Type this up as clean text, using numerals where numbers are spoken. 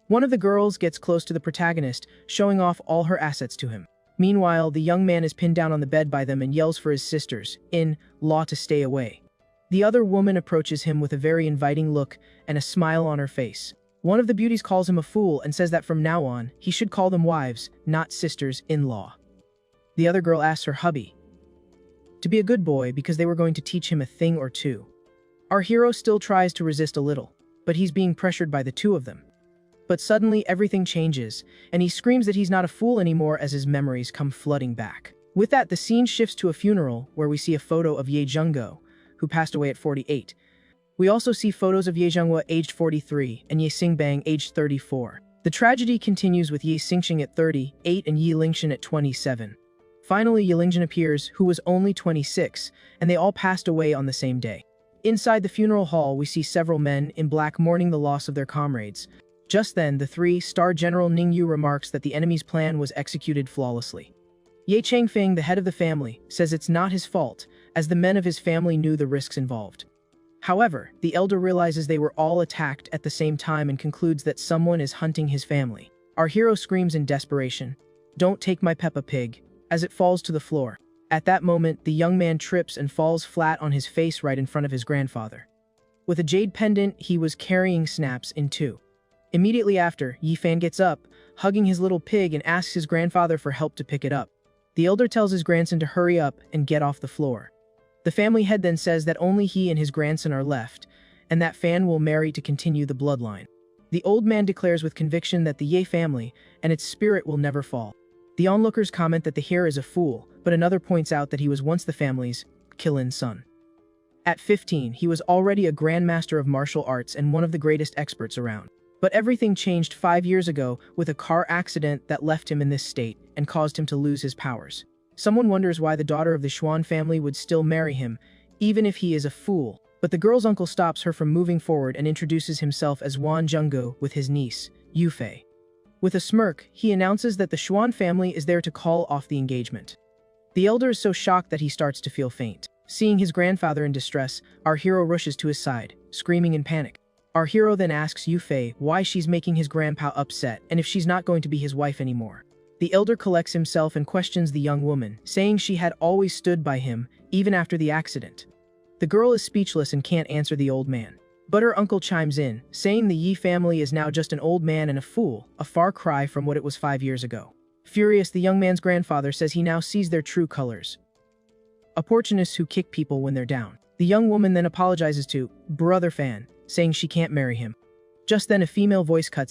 One of the girls gets close to the protagonist, showing off all her assets to him. Meanwhile, the young man is pinned down on the bed by them and yells for his sisters-in-law to stay away. The other woman approaches him with a very inviting look and a smile on her face. One of the beauties calls him a fool and says that from now on, he should call them wives, not sisters-in-law. The other girl asks her hubby to be a good boy because they were going to teach him a thing or two. Our hero still tries to resist a little, but he's being pressured by the two of them. But suddenly everything changes, and he screams that he's not a fool anymore as his memories come flooding back. With that, the scene shifts to a funeral where we see a photo of Ye Junggo, who passed away at 48. We also see photos of Ye Jungwa aged 43 and Ye Singbang aged 34. The tragedy continues with Ye Xingxing at 38 and Ye Lingshan at 27. Finally, Ye Lingjun appears, who was only 26, and they all passed away on the same day. Inside the funeral hall, we see several men in black mourning the loss of their comrades. Just then, the three-star General Ning Yu remarks that the enemy's plan was executed flawlessly. Ye Changfeng, the head of the family, says it's not his fault, as the men of his family knew the risks involved. However, the elder realizes they were all attacked at the same time and concludes that someone is hunting his family. Our hero screams in desperation, "Don't take my Peppa Pig," as it falls to the floor. At that moment, the young man trips and falls flat on his face right in front of his grandfather. With a jade pendant he was carrying snaps in two. Immediately after, Yi Fan gets up, hugging his little pig and asks his grandfather for help to pick it up. The elder tells his grandson to hurry up and get off the floor. The family head then says that only he and his grandson are left, and that Fan will marry to continue the bloodline. The old man declares with conviction that the Ye family and its spirit will never fall. The onlookers comment that the heir is a fool, but another points out that he was once the family's Killin's son. At 15, he was already a grandmaster of martial arts and one of the greatest experts around. But everything changed 5 years ago with a car accident that left him in this state and caused him to lose his powers. Someone wonders why the daughter of the Xuan family would still marry him, even if he is a fool. But the girl's uncle stops her from moving forward and introduces himself as Wan Junggo with his niece, Yufei. With a smirk, he announces that the Xuan family is there to call off the engagement. The elder is so shocked that he starts to feel faint. Seeing his grandfather in distress, our hero rushes to his side, screaming in panic. Our hero then asks Yufei why she's making his grandpa upset and if she's not going to be his wife anymore. The elder collects himself and questions the young woman, saying she had always stood by him, even after the accident. The girl is speechless and can't answer the old man. But her uncle chimes in, saying the Yi family is now just an old man and a fool, a far cry from what it was 5 years ago. Furious, the young man's grandfather says he now sees their true colors. Opportunists who kick people when they're down. The young woman then apologizes to Brother Fan, saying she can't marry him. Just then a female voice cuts